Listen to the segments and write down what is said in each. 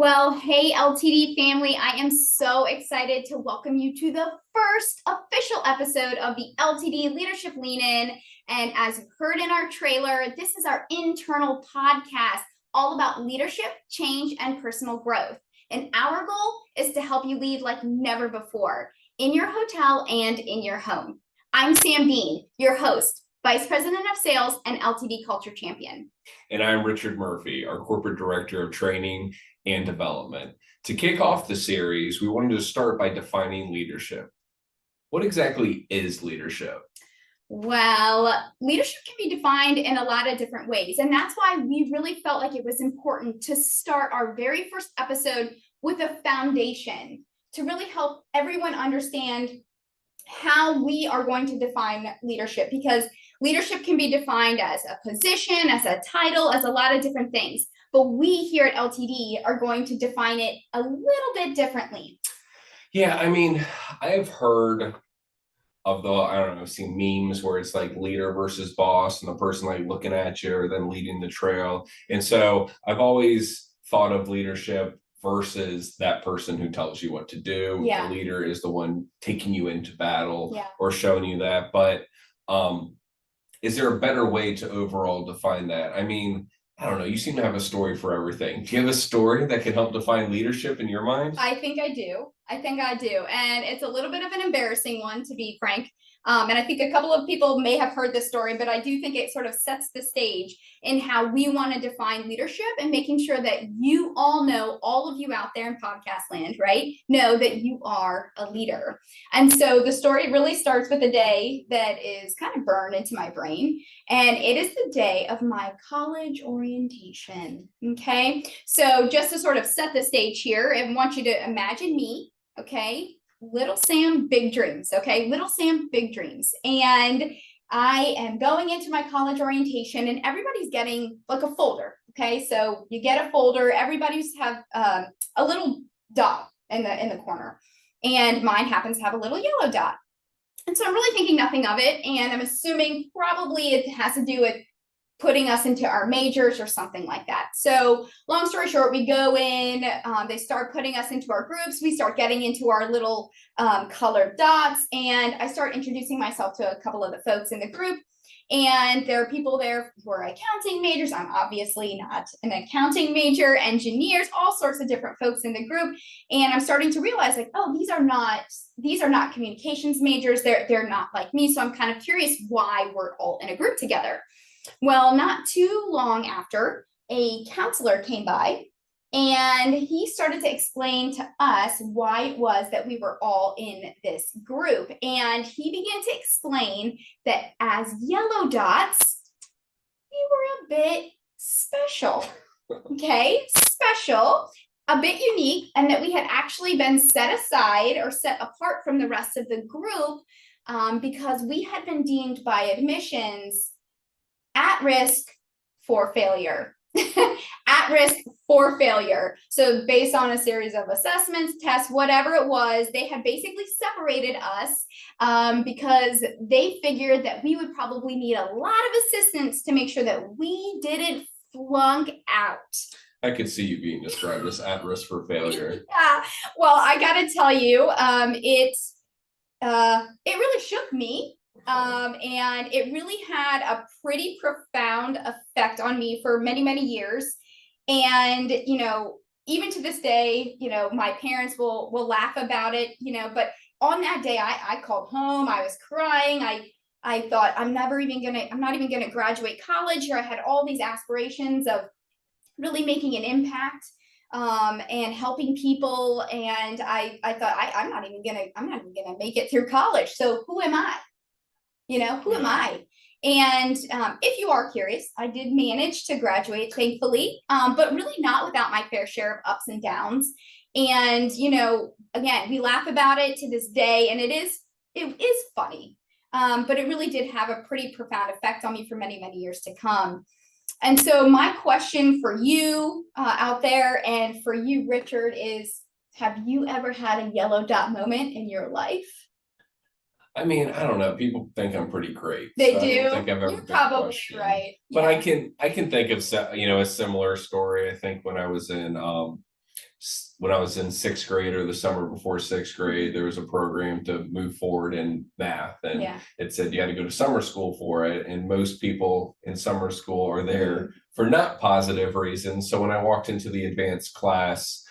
Well, hey, LTD family, I am so excited to welcome you to the first official episode of the LTD Leadership Lean In. And as you heard in our trailer, this is our internal podcast all about leadership, change, and personal growth. And our goal is to help you lead like never before in your hotel and in your home. I'm Sam Bean, your host, Vice President of Sales and LTD Culture Champion. And I'm Richard Murphy, our Corporate Director of Training and Development. To kick off the series, we wanted to start by defining leadership. What exactly is leadership? Well, leadership can be defined in a lot of different ways. And that's why we really felt like it was important to start our very first episode with a foundation to really help everyone understand how we are going to define leadership, because leadership can be defined as a position, as a title, as a lot of different things. But we here at LTD are going to define it a little bit differently. Yeah, I mean, I've heard of I've seen memes where it's like leader versus boss and the person like looking at you or then leading the trail. And so I've always thought of leadership versus that person who tells you what to do. Yeah. The leader is the one taking you into battle Yeah. or showing you that. But is there a better way to overall define that? I mean, I don't know. You seem to have a story for everything. Do you have a story that can help define leadership in your mind? I think I do. And it's a little bit of an embarrassing one, to be frank. And I think a couple of people may have heard this story, but I do think it sort of sets the stage in how we want to define leadership and making sure that you all know, all of you out there in podcast land, right, know that you are a leader. And so the story really starts with a day that is kind of burned into my brain. And it is the day of my college orientation. Okay. So just to sort of set the stage here, I want you to imagine me. Okay. Little Sam, big dreams. Okay. Little Sam, big dreams. And I am going into my college orientation and everybody's getting like a folder. Okay. So you get a folder, everybody's have a little dot in the corner. And mine happens to have a little yellow dot. And so I'm really thinking nothing of it. And I'm assuming probably it has to do with putting us into our majors or something like that. So long story short, we go in, they start putting us into our groups. We start getting into our little colored dots. And I start introducing myself to a couple of the folks in the group. And there are people there who are accounting majors. I'm obviously not an accounting major, engineers, all sorts of different folks in the group. And I'm starting to realize like, oh, these are not communications majors. They're not like me. So I'm kind of curious why we're all in a group together. Well, not too long after, a counselor came by and he started to explain to us why it was that we were all in this group. And he began to explain that as yellow dots, we were a bit special. Okay, special, a bit unique, and that we had actually been set aside or set apart from the rest of the group because we had been deemed by admissions at risk for failure. At risk for failure. So based on a series of assessments, tests, whatever it was, they had basically separated us because they figured that we would probably need a lot of assistance to make sure that we didn't flunk out. I could see you being described as at risk for failure. Yeah. Well, I got to tell you, it really shook me. And it really had a pretty profound effect on me for many, many years. And, you know, even to this day, you know, my parents will laugh about it, you know, but on that day I called home, I was crying. I thought I'm not even going to graduate college here. I had all these aspirations of really making an impact and helping people. And I thought I'm not even gonna make it through college. So who am I? You know, who am I? And if you are curious, I did manage to graduate, thankfully, but really not without my fair share of ups and downs. And, you know, again, we laugh about it to this day, and it is funny, but it really did have a pretty profound effect on me for many, many years to come. And so my question for you out there and for you, Richard, is, have you ever had a yellow dot moment in your life? I mean, I don't know. People think I'm pretty great. They so do. I don't think I've ever You're been probably questioned. right. But yeah. I can think of a similar story. I think when I was in when I was in sixth grade or the summer before sixth grade, there was a program to move forward in math. And Yeah. it said you had to go to summer school for it. And most people in summer school are there for not positive reasons. So when I walked into the advanced class,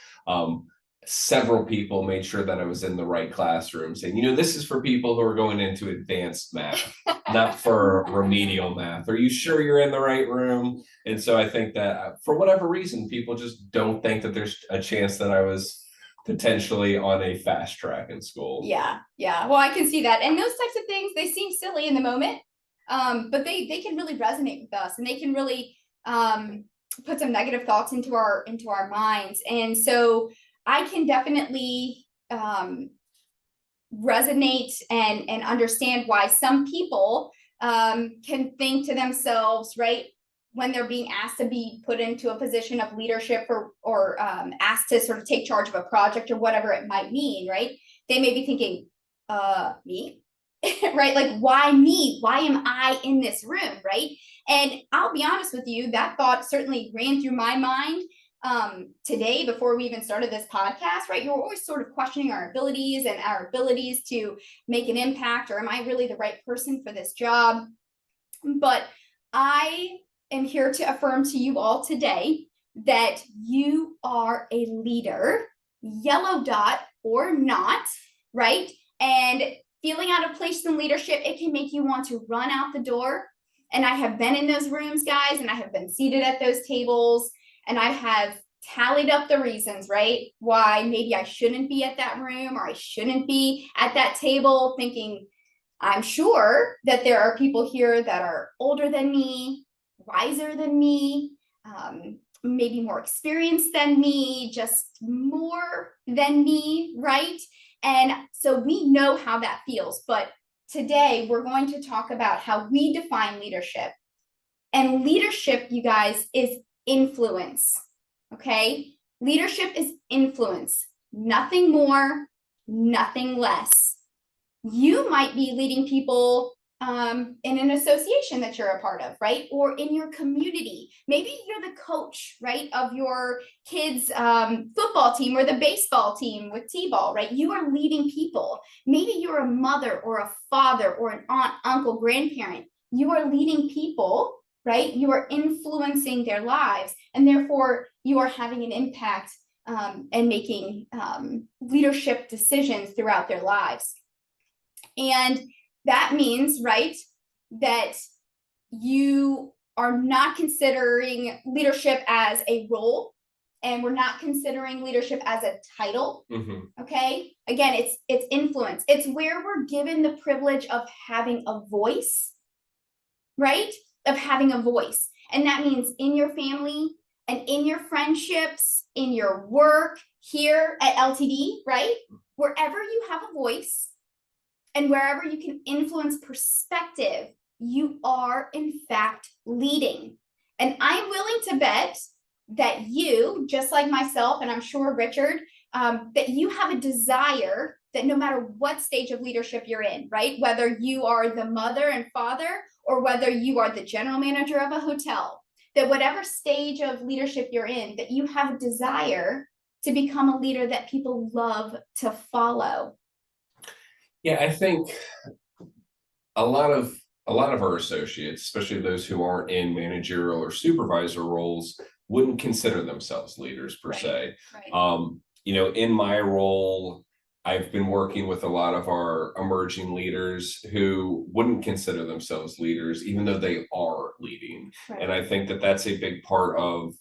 several people made sure that I was in the right classroom, saying, this is for people who are going into advanced math, not for remedial math. Are you sure you're in the right room? And so I think that for whatever reason, people just don't think that there's a chance that I was potentially on a fast track in school. Yeah. Well, I can see that. And those types of things, they seem silly in the moment, but they can really resonate with us, and they can really put some negative thoughts into our minds. And so I can definitely resonate and understand why some people can think to themselves, right, when they're being asked to be put into a position of leadership or asked to sort of take charge of a project or whatever it might mean, right? They may be thinking, me? Right? Like, why me? Why am I in this room? Right? And I'll be honest with you, that thought certainly ran through my mind today before we even started this podcast, right? You're always sort of questioning our abilities and our abilities to make an impact, or am I really the right person for this job? But I am here to affirm to you all today that you are a leader, yellow dot or not, right? And feeling out of place in leadership, it can make you want to run out the door. And I have been in those rooms, guys, and I have been seated at those tables, and I have tallied up the reasons, right? Why maybe I shouldn't be at that room, or I shouldn't be at that table, thinking, I'm sure that there are people here that are older than me, wiser than me, maybe more experienced than me, just more than me, right? And so we know how that feels. But today we're going to talk about how we define leadership. And leadership, you guys, is influence. Okay? Leadership is influence. Nothing more, nothing less. You might be leading people in an association that you're a part of, right? Or in your community. Maybe you're the coach, right, of your kids' football team or the baseball team with T-ball, right? You are leading people. Maybe you're a mother or a father or an aunt, uncle, grandparent. You are leading people, right? You are influencing their lives, and therefore you are having an impact and making leadership decisions throughout their lives. And that means, right, that you are not considering leadership as a role, and we're not considering leadership as a title. Okay. Again, it's influence. It's where we're given the privilege of having a voice, right? Of having a voice. And that means in your family and in your friendships, in your work here at LTD, right? Wherever you have a voice, and wherever you can influence perspective, you are in fact leading. And I'm willing to bet that you, just like myself, and I'm sure Richard, that you have a desire that no matter what stage of leadership you're in, right? Whether you are the mother and father, or whether you are the general manager of a hotel, that whatever stage of leadership you're in, that you have a desire to become a leader that people love to follow. Yeah, I think a lot of our associates, especially those who aren't in managerial or supervisor roles, wouldn't consider themselves leaders per se. Right. In my role, I've been working with a lot of our emerging leaders who wouldn't consider themselves leaders, even though they are leading. Right. And I think that that's a big part of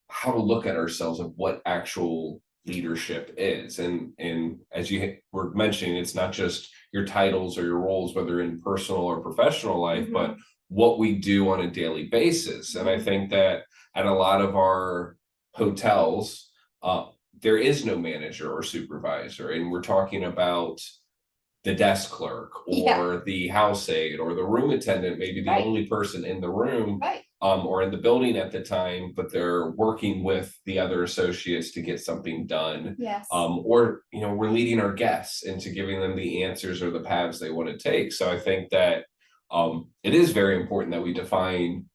how to look at ourselves, of what actual leadership is. And as you were mentioning, it's not just your titles or your roles, whether in personal or professional life, but what we do on a daily basis. And I think that at a lot of our hotels, there is no manager or supervisor, and we're talking about the desk clerk or the house aide or the room attendant, maybe the only person in the room or in the building at the time, but they're working with the other associates to get something done. Yes. Or, we're leading our guests into giving them the answers or the paths they want to take. So I think that it is very important that we define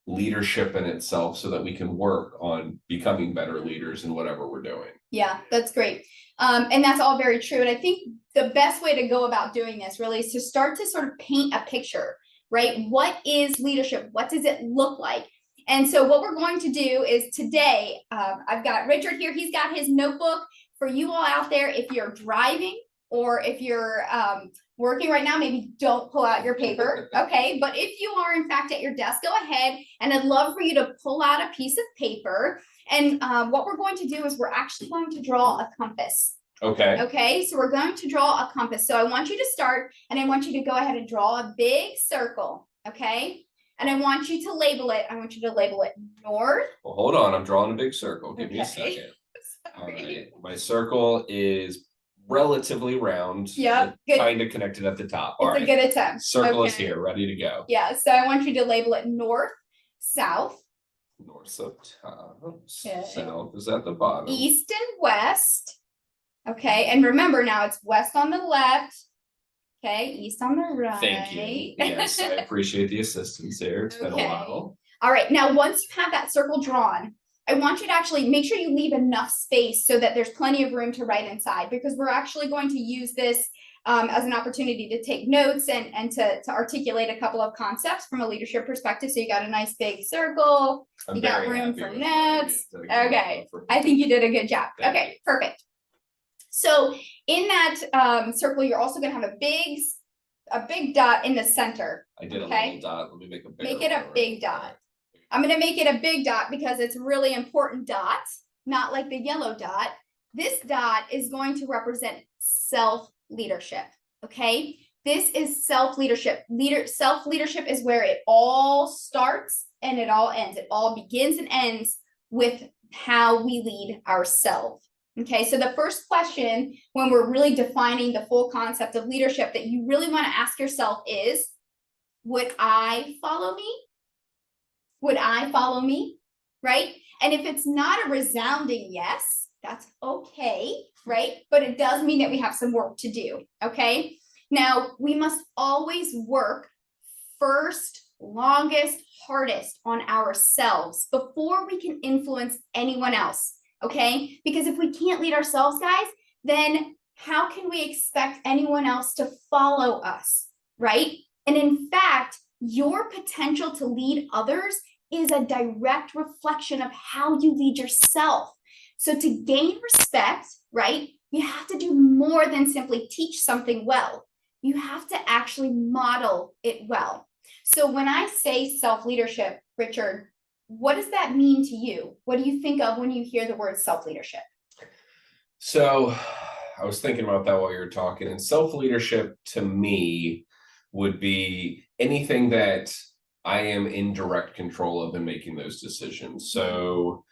leadership in itself so that we can work on becoming better leaders in whatever we're doing. Yeah, that's great. And that's all very true. And I think the best way to go about doing this really is to start to sort of paint a picture, right? What is leadership? What does it look like? And so what we're going to do is today, I've got Richard here. He's got his notebook for you all out there. If you're driving or if you're working right now, maybe don't pull out your paper, okay? But if you are in fact at your desk, go ahead, and I'd love for you to pull out a piece of paper. And what we're going to do is we're actually going to draw a compass. Okay. Okay, so we're going to draw a compass. So I want you to start, and I want you to go ahead and draw a big circle, okay? And I want you to label it. I want you to label it north. Well, hold on. I'm drawing a big circle. Give me a Okay. second. All right. My circle is relatively round. Yep, good. Kind of connected at the top. All It's a right. good attempt. Circle is Okay. here, ready to go. Yeah, so I want you to label it north, south, North up top, Okay. south is at the bottom. east, and west. Okay, and remember now it's west on the left. Okay, east on the right. Thank you. Yes, I appreciate the assistance there. It's been a Okay. while. All right, now once you have that circle drawn, I want you to actually make sure you leave enough space so that there's plenty of room to write inside, because we're actually going to use this as an opportunity to take notes and to articulate a couple of concepts from a leadership perspective. So you got a nice big circle. I'm You got very room happy for with what I notes. did. Did a good Okay, job for I me. think you did a good job. Thank Okay, perfect. So in that circle, you're also going to have a big dot in the center. I did okay. a little dot. Let me make a bigger Make it a one big right dot. I'm going to make it a big dot because it's a really important dot, not like the yellow dot. This dot is going to represent self-leadership, okay? This is self-leadership. Self-leadership is where it all starts and it all ends. It all begins and ends with how we lead ourselves. Okay, so the first question when we're really defining the full concept of leadership that you really want to ask yourself is, would I follow me? Would I follow me? Right? And if it's not a resounding yes, that's okay, right? But it does mean that we have some work to do, okay? Now, we must always work first, longest, hardest on ourselves before we can influence anyone else, okay? Because if we can't lead ourselves, guys, then how can we expect anyone else to follow us, right? And in fact, your potential to lead others is a direct reflection of how you lead yourself. So to gain respect, right, you have to do more than simply teach something well. You have to actually model it well. So when I say self-leadership, Richard, what does that mean to you? What do you think of when you hear the word self-leadership? So I was thinking about that while you were talking, and self-leadership to me would be anything that I am in direct control of in making those decisions. So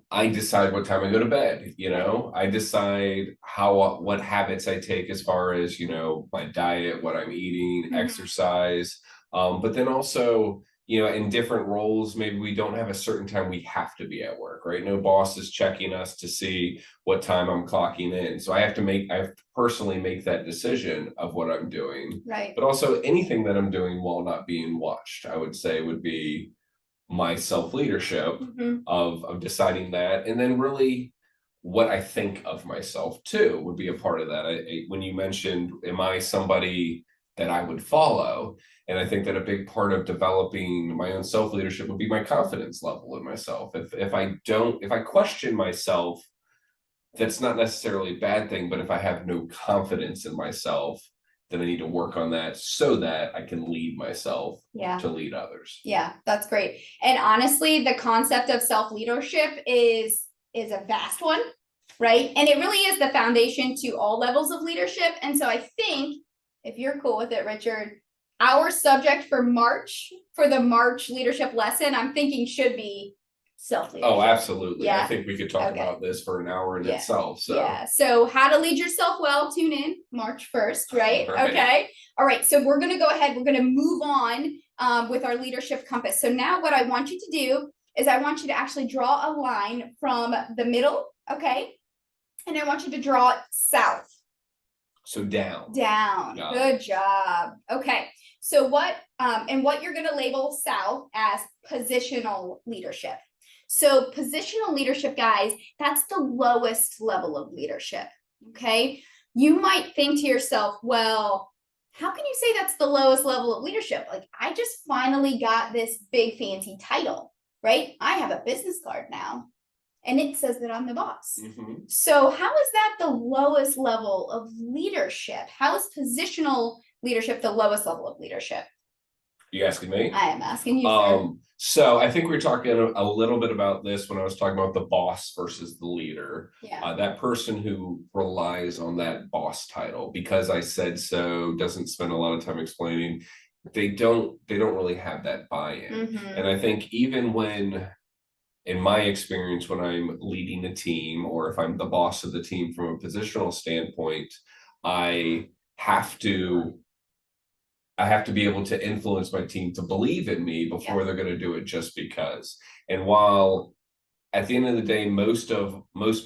I decide what time I go to bed, you know, I decide what habits I take as far as, you know, my diet, what I'm eating, exercise. But then also, you know, in different roles, maybe we don't have a certain time we have to be at work, right? No boss is checking us to see what time I'm clocking in. So I have to personally make that decision of what I'm doing. Right. But also anything that I'm doing while not being watched, I would say would be my self-leadership of deciding that. And then really what I think of myself too would be a part of that. When you mentioned, am I somebody that I would follow? And I think that a big part of developing my own self-leadership would be my confidence level in myself. If I question myself, that's not necessarily a bad thing, but if I have no confidence in myself, then I need to work on that so that I can lead myself to lead others. Yeah, that's great. And honestly, the concept of self-leadership is a vast one, right? And it really is the foundation to all levels of leadership. And so I think, if you're cool with it, Richard, our subject for the March leadership lesson, I'm thinking should be self-leadership. Oh, absolutely. Yeah. I think we could talk about this for an hour in itself. So yeah. So how to lead yourself well, tune in March 1st, right? Right. Okay. All right. So we're going to go ahead. We're going to move on with our leadership compass. So now what I want you to do is I want you to actually draw a line from the middle. Okay. And I want you to draw it south. So down. Down. Got Good job. Okay. So what you're going to label Sal as positional leadership. So positional leadership, guys, that's the lowest level of leadership. Okay. You might think to yourself, well, how can you say that's the lowest level of leadership? Like, I just finally got this big fancy title, right? I have a business card now and it says that I'm the boss. So how is that the lowest level of leadership? How is positional leadership the lowest level of leadership? You asking me? I am asking you, sir. So I think we were talking a little bit about this when I was talking about the boss versus the leader. Yeah. That person who relies on that boss title, because I said so, doesn't spend a lot of time explaining, they don't really have that buy-in. And I think even when, in my experience, when I'm leading a team, or if I'm the boss of the team from a positional standpoint, I have to be able to influence my team to believe in me before they're going to do it just because. And while at the end of the day, most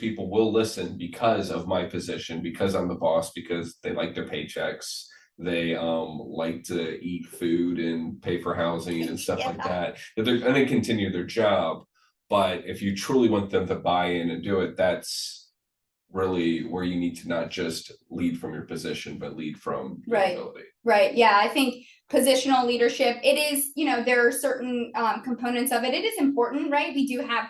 people will listen because of my position, because I'm the boss, because they like their paychecks, they like to eat food and pay for housing and stuff like that they're going to continue their job. But if you truly want them to buy in and do it, that's really where you need to not just lead from your position, but lead from your ability. Right. Yeah. I think positional leadership, it is, there are certain components of it. It is important, right? We do have,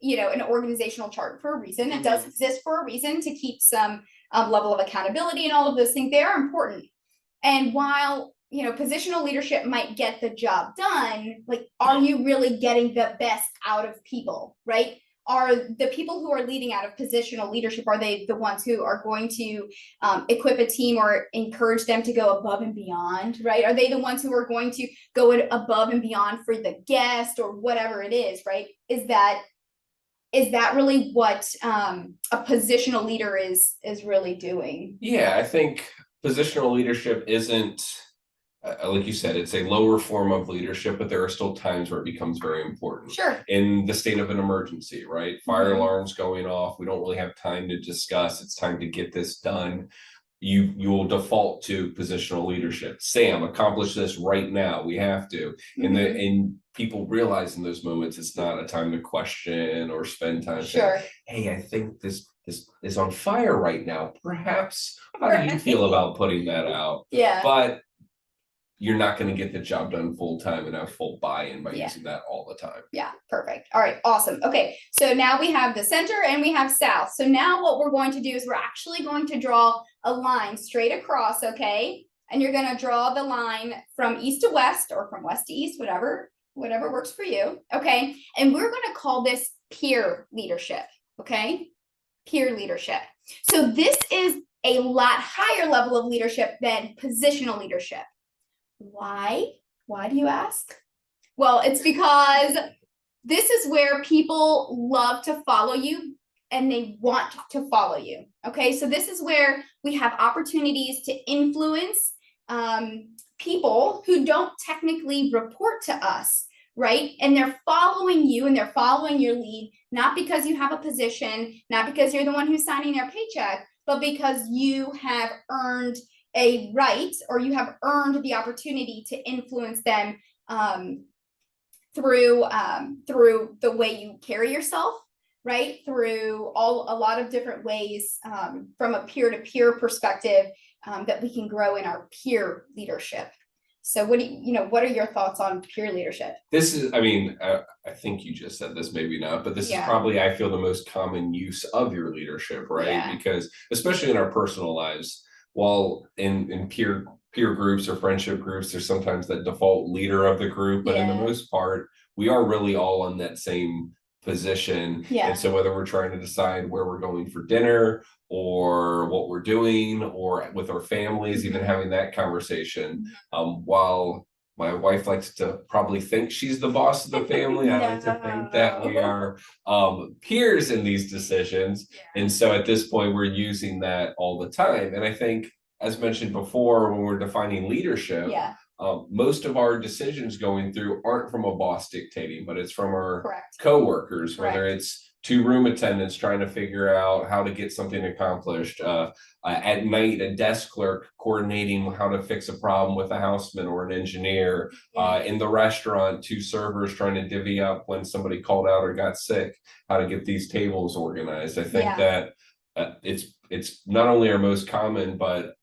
an organizational chart for a reason. It does exist for a reason to keep some level of accountability and all of those things. They are important. And while, positional leadership might get the job done, like, are you really getting the best out of people, right? Are the people who are leading out of positional leadership, are they the ones who are going to equip a team or encourage them to go above and beyond, right? Are they the ones who are going to go above and beyond for the guest or whatever it is, right? Is that really what a positional leader is really doing? Yeah, I think positional leadership isn't, like you said, it's a lower form of leadership, but there are still times where it becomes very important. Sure. In the state of an emergency, right? Fire alarms going off. We don't really have time to discuss. It's time to get this done. You will default to positional leadership. Sam, accomplish this right now. We have to. And people realize in those moments it's not a time to question or spend time saying, hey, I think this is on fire right now. Perhaps how do you feel about putting that out? Yeah. But you're not going to get the job done full time and have full buy-in by using that all the time. Yeah, perfect. All right, awesome. Okay, so now we have the center and we have south. So now what we're going to do is we're actually going to draw a line straight across, okay? And you're going to draw the line from east to west or from west to east, whatever works for you, okay? And we're going to call this peer leadership, okay? Peer leadership. So this is a lot higher level of leadership than positional leadership. Why? Why do you ask? Well, it's because this is where people love to follow you and they want to follow you. Okay, so this is where we have opportunities to influence people who don't technically report to us, right? And they're following you and they're following your lead, not because you have a position, not because you're the one who's signing their paycheck, but because you have earned a right, or you have earned the opportunity to influence them through the way you carry yourself, right? Through a lot of different ways from a peer-to-peer perspective that we can grow in our peer leadership. So what are your thoughts on peer leadership? This is, I think you just said this, maybe not, but this is probably, I feel, the most common use of your leadership, right? Yeah. Because especially in our personal lives, while in peer groups or friendship groups, there's sometimes that default leader of the group, but in the most part, we are really all in that same position. Yeah. And so whether we're trying to decide where we're going for dinner or what we're doing or with our families, even having that conversation, while my wife likes to probably think she's the boss of the family, I like to think that we are peers in these decisions. Yeah. And so at this point, we're using that all the time. And I think, as mentioned before, when we're defining leadership, most of our decisions going through aren't from a boss dictating, but it's from our coworkers, whether it's two room attendants trying to figure out how to get something accomplished. At night, a desk clerk coordinating how to fix a problem with a houseman or an engineer. In the restaurant, two servers trying to divvy up when somebody called out or got sick, how to get these tables organized. I think Yeah. that it's not only our most common, but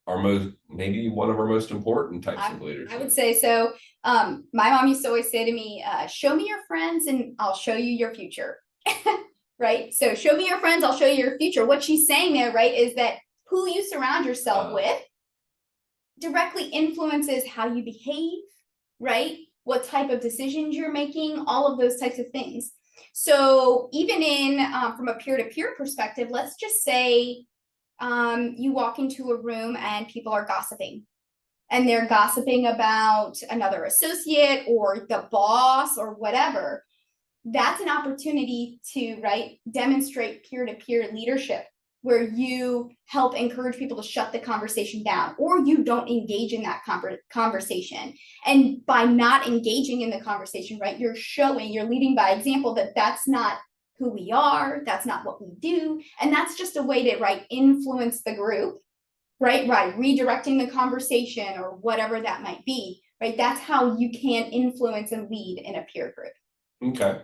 our most, maybe one of our most important types of leadership. I would say so. My mom used to always say to me, show me your friends and I'll show you your future. Right? So show me your friends, I'll show you your future. What she's saying there, right, is that who you surround yourself with directly influences how you behave, right? What type of decisions you're making, all of those types of things. So even in from a peer-to-peer perspective, let's just say you walk into a room and people are gossiping, and they're gossiping about another associate or the boss or whatever. That's an opportunity to, right, demonstrate peer-to-peer leadership, where you help encourage people to shut the conversation down, or you don't engage in that conversation. And by not engaging in the conversation, right, you're leading by example that that's not who we are, that's not what we do. And that's just a way to, right, influence the group, right, redirecting the conversation or whatever that might be, right? That's how you can influence and lead in a peer group. Okay.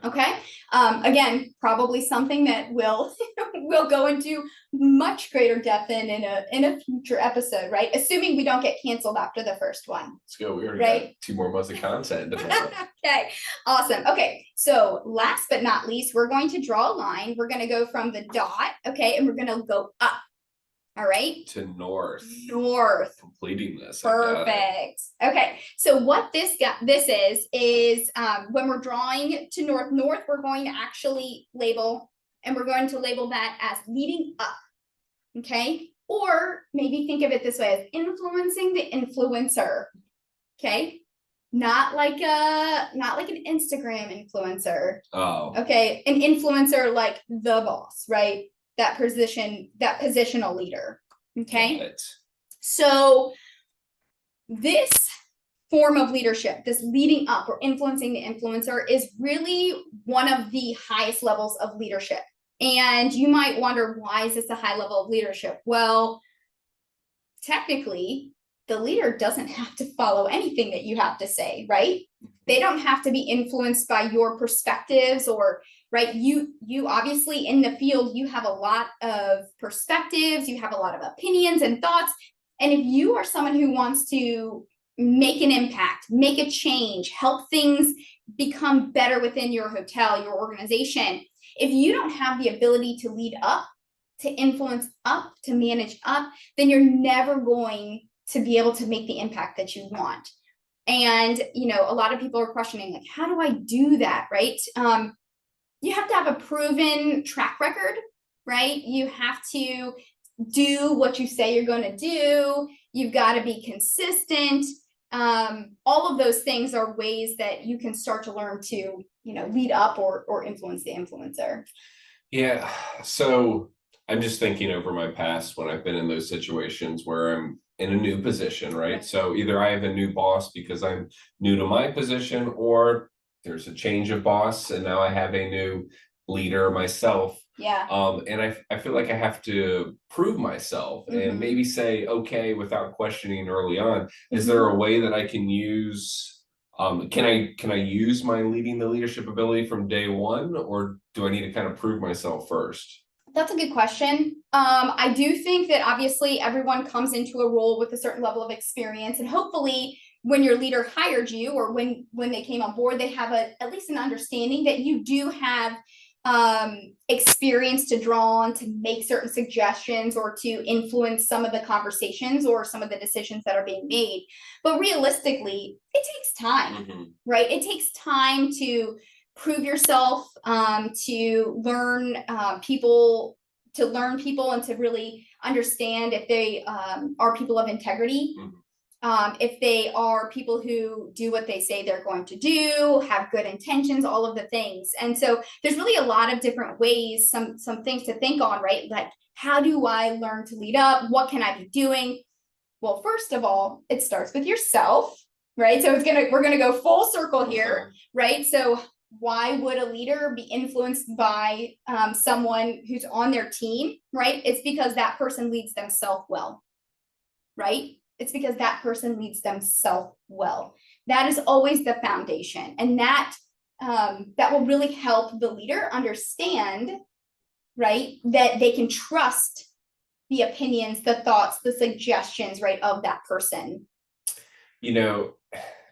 Again, probably something that we'll go into much greater depth in a future episode, right? Assuming we don't get canceled after the first one. Let's go. We already got 2 more months of content. Okay, awesome. Okay, so last but not least, we're going to draw a line. We're going to go from the dot, okay, and we're going to go up. All right. To north. Completing this. Perfect. Okay. So what this is when we're drawing to north, we're going to actually label, and we're going to label that as leading up. Okay. Or maybe think of it this way, as influencing the influencer. Okay. Not like an Instagram influencer. Oh. Okay. An influencer like the boss, right? That positional leader. Okay. So this form of leadership, this leading up or influencing the influencer, is really one of the highest levels of leadership. And you might wonder, why is this a high level of leadership? Well, technically, the leader doesn't have to follow anything that you have to say, right? They don't have to be influenced by your perspectives, or right, you obviously in the field, you have a lot of perspectives, you have a lot of opinions and thoughts. And if you are someone who wants to make an impact, make a change, help things become better within your hotel, your organization, if you don't have the ability to lead up, to influence up, to manage up, then you're never going to be able to make the impact that you want. And, a lot of people are questioning, like, how do I do that, right? You have to have a proven track record, right? You have to do what you say you're going to do. You've got to be consistent. All of those things are ways that you can start to learn to, lead up or influence the influencer. Yeah. So I'm just thinking over my past when I've been in those situations where I'm in a new position, right? So either I have a new boss because I'm new to my position, or there's a change of boss and now I have a new leader myself. Yeah. And I feel like I have to prove myself and maybe say, okay, without questioning early on. Is there a way that I can use, can I use my leading the leadership ability from day one, or do I need to kind of prove myself first? That's a good question. I do think that obviously everyone comes into a role with a certain level of experience, and hopefully when your leader hired you, or when they came on board, they have at least an understanding that you do have experience to draw on to make certain suggestions or to influence some of the conversations or some of the decisions that are being made. But realistically, it takes time, right? It takes time to prove yourself, to learn people and to really understand if they are people of integrity, if they are people who do what they say they're going to do, have good intentions, all of the things. And so there's really a lot of different ways, some things to think on, right? Like, how do I learn to lead up? What can I be doing? Well, first of all, it starts with yourself, right? So we're gonna go full circle here, right? So why would a leader be influenced by someone who's on their team, right? It's because that person leads themselves well, right? It's because that person leads themselves well. That is always the foundation. And that will really help the leader understand, right, that they can trust the opinions, the thoughts, the suggestions, right, of that person. You know,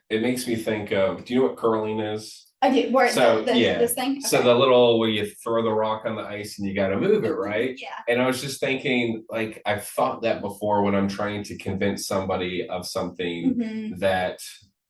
it makes me think of, do you know what curling is? I do. Where So, this thing? So Okay. the little where you throw the rock on the ice and you got to move it, right? Yeah. And I was just thinking, like, I've thought that before when I'm trying to convince somebody of something Mhm. that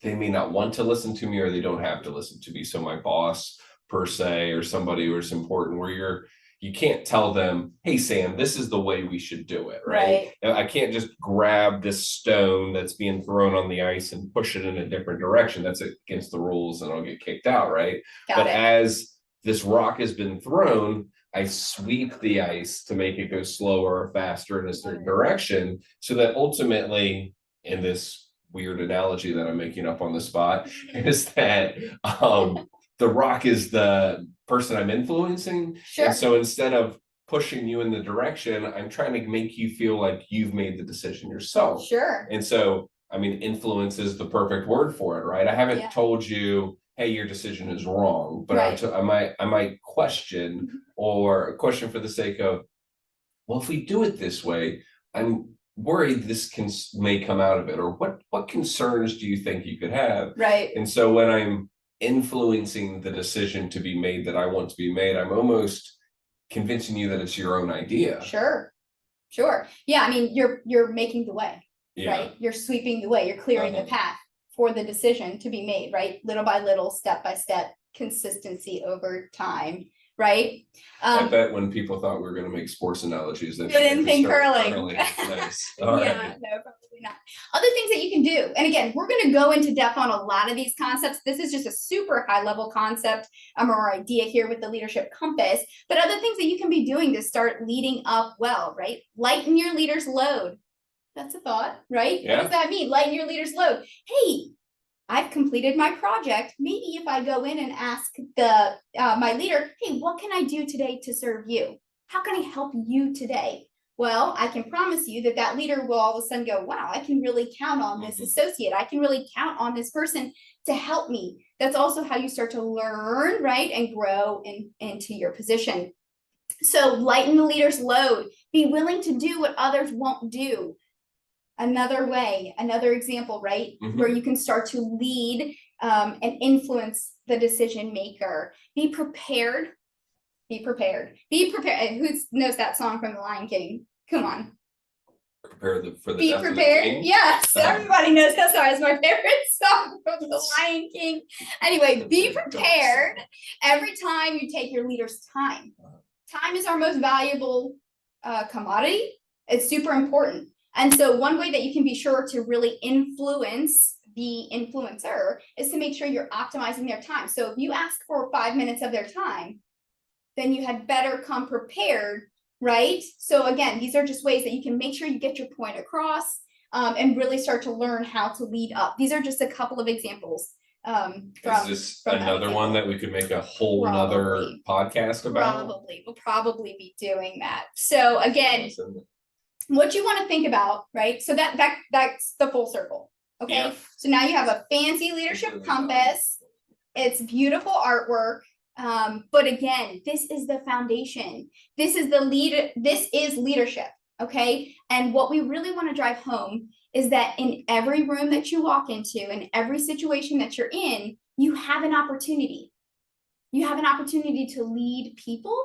they may not want to listen to me or they don't have to listen to me. So my boss per se, or somebody who's important, where you can't tell them, hey Sam, this is the way we should do it, right? I can't just grab this stone that's being thrown on the ice and push it in a different direction. That's against the rules and I'll get kicked out, right? But as this rock has been thrown, I sweep the ice to make it go slower or faster in a certain direction, so that ultimately, in this weird analogy that I'm making up on the spot, is that the rock is the person I'm influencing. Sure. And so instead of pushing you in the direction, I'm trying to make you feel like you've made the decision yourself. Sure. And so, I mean, influence is the perfect word for it, right? I haven't told you, hey, your decision is wrong, but I might question, or question for the sake of, well, if we do it this way, I'm worried this may come out of it, or what concerns do you think you could have? Right. And so when I'm influencing the decision to be made that I want to be made, I'm almost convincing you that it's your own idea. Sure. Yeah, I mean, you're making the way, right? You're sweeping the way, you're clearing the path for the decision to be made, right? Little by little, step by step, consistency over time, right? I bet when people thought we were going to make sports analogies, they didn't think curling. Nice. All Yeah, right. no, probably not. Other things that you can do, and again, we're going to go into depth on a lot of these concepts. This is just a super high level concept or idea here with the leadership compass, but other things that you can be doing to start leading up well, right? Lighten your leader's load. That's a thought, right? Yeah. What does that mean? Lighten your leader's load. Hey, I've completed my project. Maybe if I go in and ask my leader, hey, what can I do today to serve you? How can I help you today? Well, I can promise you that leader will all of a sudden go, wow, I can really count on this associate. I can really count on this person to help me. That's also how you start to learn, right? And grow into your position. So lighten the leader's load. Be willing to do what others won't do. Another way, another example, right? Where you can start to lead and influence the decision maker. Be prepared. Who knows that song from The Lion King? Come on. For the Be prepared. Yes, everybody knows that song. It's my favorite song from The Lion King. Anyway, be prepared every time you take your leader's time. Time is our most valuable commodity. It's super important. And so one way that you can be sure to really influence the influencer is to make sure you're optimizing their time. So if you ask for 5 minutes of their time, then you had better come prepared, right? So again, these are just ways that you can make sure you get your point across and really start to learn how to lead up. These are just a couple of examples. Is this another one that we could make a whole nother podcast about? We'll probably be doing that. So again, what you want to think about, right? So that's the full circle. Okay. Yeah. So now you have a fancy leadership compass. It's beautiful artwork. But again, this is the foundation. This is leadership. Okay. And what we really want to drive home is that in every room that you walk into, in every situation that you're in, you have an opportunity. You have an opportunity to lead people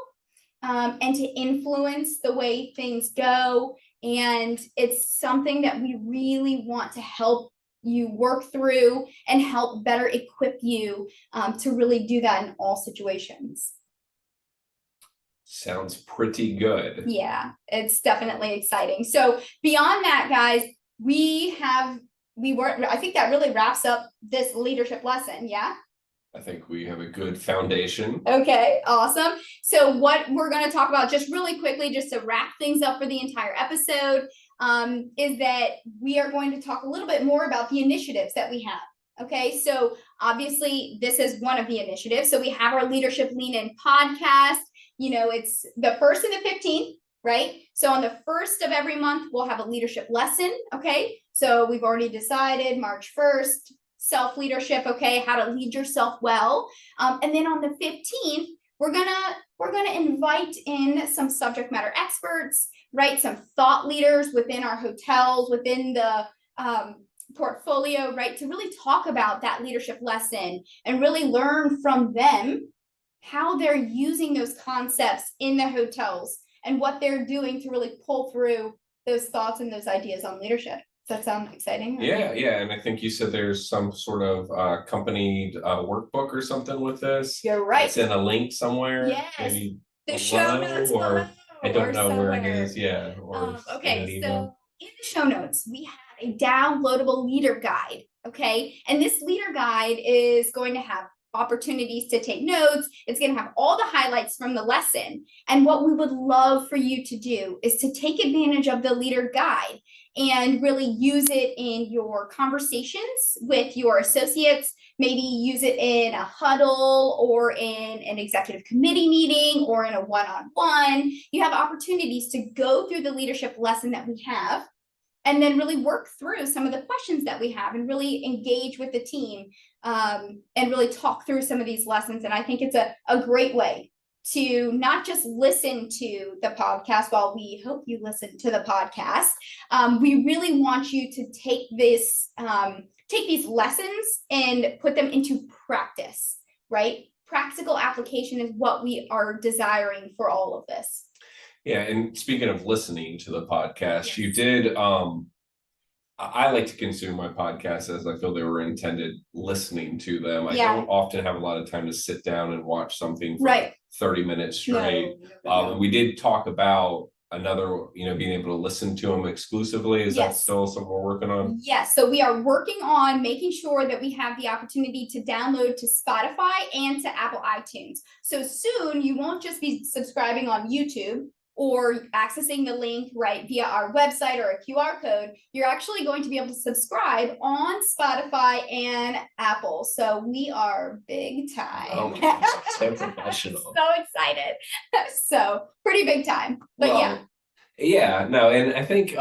and to influence the way things go. And it's something that we really want to help you work through and help better equip you to really do that in all situations. Sounds pretty good. Yeah, it's definitely exciting. So beyond that, guys, I think that really wraps up this leadership lesson. Yeah. I think we have a good foundation. Okay, awesome. So what we're going to talk about just really quickly, just to wrap things up for the entire episode, is that we are going to talk a little bit more about the initiatives that we have. Okay, so obviously this is one of the initiatives. So we have our Leadership Lean In podcast. It's the 1st and the 15th, right? So on the 1st of every month, we'll have a leadership lesson. Okay, so we've already decided March 1st, self-leadership, okay, how to lead yourself well. And then on the 15th, we're gonna invite in some subject matter experts, right? Some thought leaders within our hotels, within the portfolio, right? To really talk about that leadership lesson and really learn from them how they're using those concepts in the hotels and what they're doing to really pull through those thoughts and those ideas on leadership. Does that sound exciting? Yeah, and I think you said there's some sort of company workbook or something with this. You're right. It's in a link somewhere. Yes. Maybe The show below, notes or below, I don't or know where it somewhere. is. Yeah. Or Okay, so in the show notes, we have a downloadable leader guide. Okay, and this leader guide is going to have opportunities to take notes. It's going to have all the highlights from the lesson. And what we would love for you to do is to take advantage of the leader guide and really use it in your conversations with your associates. Maybe use it in a huddle or in an executive committee meeting or in a one-on-one. You have opportunities to go through the leadership lesson that we have and then really work through some of the questions that we have and really engage with the team and really talk through some of these lessons. And I think it's a great way to not just listen to the podcast. While we hope you listen to the podcast, we really want you to take these lessons and put them into practice, right? Practical application is what we are desiring for all of this. Yeah, and speaking of listening to the podcast, Yes. you did I like to consume my podcasts as I feel they were intended listening to them. I Yeah. don't often have a lot of time to sit down and watch something for Right. 30 minutes straight. No. And we did talk about another, being able to listen to them exclusively. Is that Yes. still something we're working on? Yes, so we are working on making sure that we have the opportunity to download to Spotify and to Apple iTunes. So soon you won't just be subscribing on YouTube or accessing the link right via our website or a QR code. You're actually going to be able to subscribe on Spotify and Apple. So we are big time. Oh my gosh, so professional. So excited. So pretty big time. But Well, yeah, no, and I think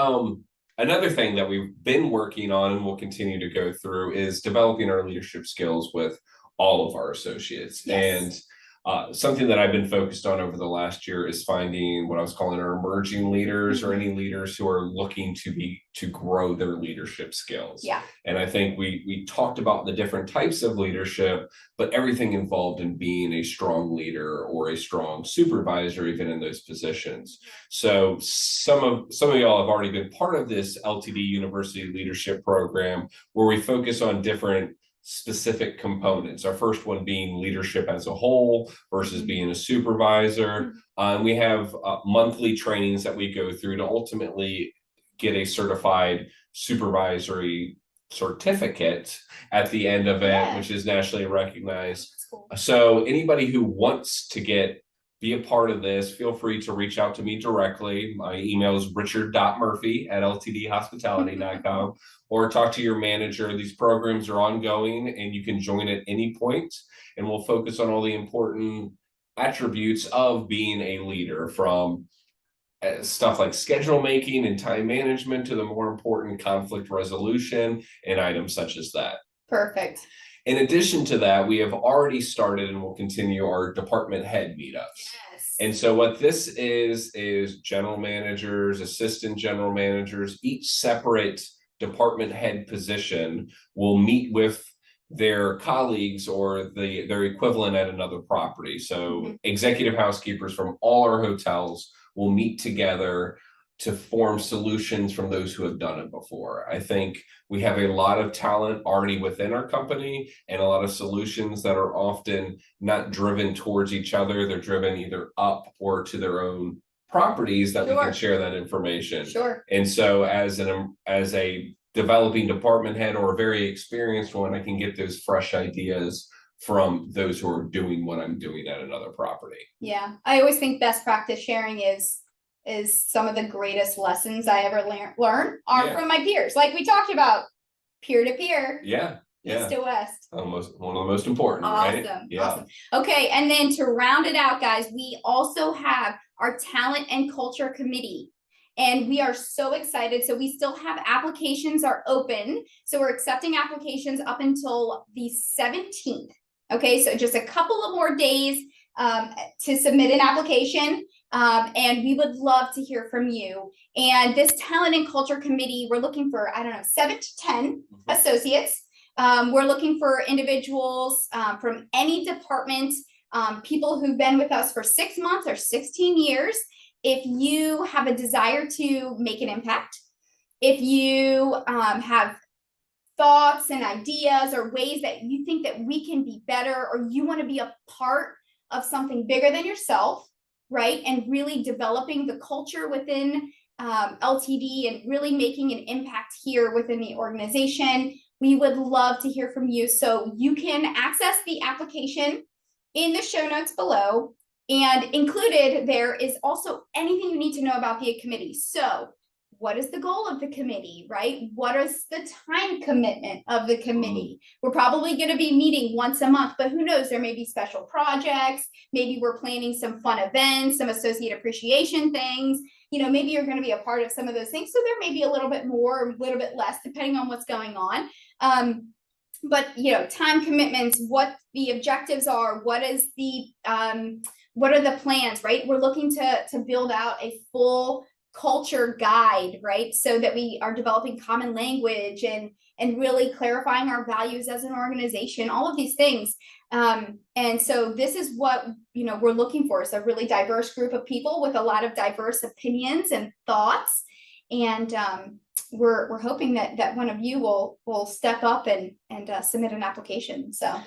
another thing that we've been working on and will continue to go through is developing our leadership skills with all of our associates. Yes. And something that I've been focused on over the last year is finding what I was calling our emerging leaders or any leaders who are looking to grow their leadership skills. Yeah. And I think we talked about the different types of leadership, but everything involved in being a strong leader or a strong supervisor, even in those positions. So some of y'all have already been part of this LTD University Leadership Program, where we focus on different specific components. Our first one being leadership as a whole versus being a supervisor. And we have monthly trainings that we go through to ultimately get a certified supervisory certificate at the end of it, which is nationally recognized. Cool. So anybody who wants to be a part of this, feel free to reach out to me directly. My email is richard.murphy@ltdhospitality.com or talk to your manager. These programs are ongoing and you can join at any point, and we'll focus on all the important attributes of being a leader, from stuff like schedule making and time management to the more important conflict resolution and items such as that. Perfect. In addition to that, we have already started and will continue our department head meetups. Yes. And so what this is general managers, assistant general managers, each separate department head position will meet with their colleagues or their equivalent at another property. So executive housekeepers from all our hotels will meet together to form solutions from those who have done it before. I think we have a lot of talent already within our company and a lot of solutions that are often not driven towards each other. They're driven either up or to their own properties that we can share that information. Sure. And so as a developing department head or a very experienced one, I can get those fresh ideas from those who are doing what I'm doing at another property. Yeah. I always think best practice sharing is some of the greatest lessons I ever learn are from my peers. Like we talked about, peer to peer. Yeah. Yeah. East to west. Almost one of the most important, Awesome. right? Yeah. Awesome. Okay. And then to round it out, guys, we also have our talent and culture committee. And we are so excited. So we still have applications are open. So we're accepting applications up until the 17th. Okay. So just a couple of more days to submit an application. And we would love to hear from you. And this talent and culture committee, we're looking for, 7 to 10 associates. We're looking for individuals from any department, people who've been with us for 6 months or 16 years. If you have a desire to make an impact, if you have thoughts and ideas or ways that you think that we can be better, or you want to be a part of something bigger than yourself, right? And really developing the culture within LTD and really making an impact here within the organization, we would love to hear from you. So you can access the application in the show notes below. And included there is also anything you need to know about the committee. So what is the goal of the committee, right? What is the time commitment of the committee? We're probably going to be meeting once a month, but who knows? There may be special projects. Maybe we're planning some fun events, some associate appreciation things. Maybe you're going to be a part of some of those things. So there may be a little bit more, a little bit less, depending on what's going on. But time commitments, what the objectives are, what are the plans, right? We're looking to build out a full culture guide, right? So that we are developing common language and really clarifying our values as an organization, all of these things. And so this is what, we're looking for, is a really diverse group of people with a lot of diverse opinions and thoughts. And we're hoping that one of you will step up and submit an application. So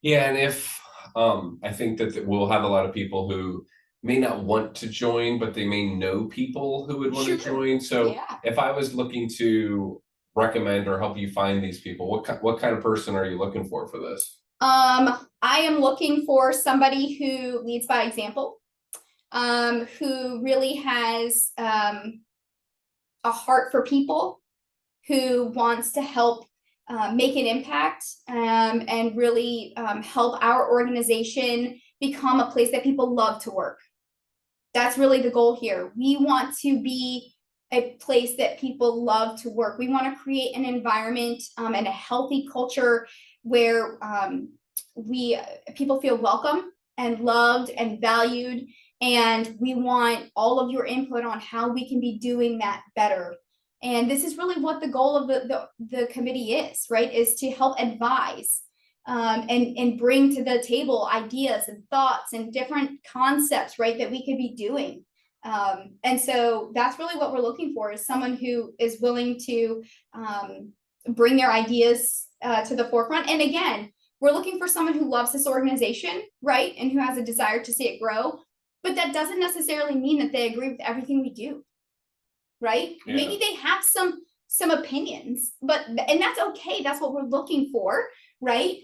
yeah, and if I think that we'll have a lot of people who may not want to join, but they may know people who would want to join. So if I was looking to recommend or help you find these people, what kind of person are you looking for this? I am looking for somebody who leads by example, who really has a heart for people, who wants to help make an impact and really help our organization become a place that people love to work. That's really the goal here. We want to be a place that people love to work. We want to create an environment and a healthy culture where people feel welcome and loved and valued. And we want all of your input on how we can be doing that better. And this is really what the goal of the committee is, right? Is to help advise and bring to the table ideas and thoughts and different concepts, right, that we could be doing. And so that's really what we're looking for, is someone who is willing to bring their ideas to the forefront. And again, we're looking for someone who loves this organization, right, and who has a desire to see it grow. But that doesn't necessarily mean that they agree with everything we do, right? Yeah. Maybe they have some opinions, and that's okay. That's what we're looking for, right?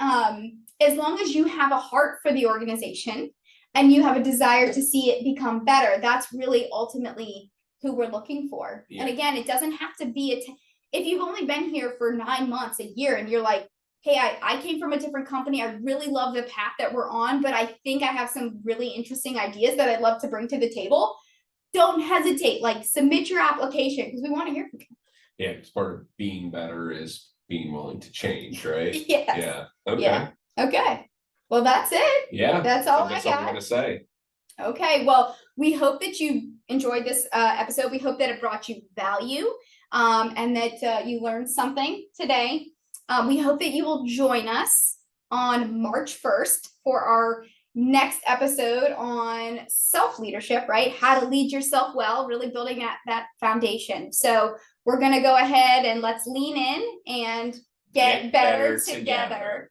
As long as you have a heart for the organization and you have a desire to see it become better, that's really ultimately who we're looking for. Yeah. And again, it doesn't have to be if you've only been here for 9 months, a year, and you're like, hey, I came from a different company. I really love the path that we're on, but I think I have some really interesting ideas that I'd love to bring to the table. Don't hesitate, submit your application, because we want to hear from you. Yeah, because part of being better is being willing to change, right? Yes. Yeah. Okay. Yeah. Okay. Well, that's it. Yeah. That's all I got. got To say. Okay. Well, we hope that you enjoyed this episode. We hope that it brought you value and that you learned something today. We hope that you will join us on March 1st for our next episode on self-leadership, right? How to lead yourself well, really building that foundation. So we're going to go ahead and let's lean in and get better together.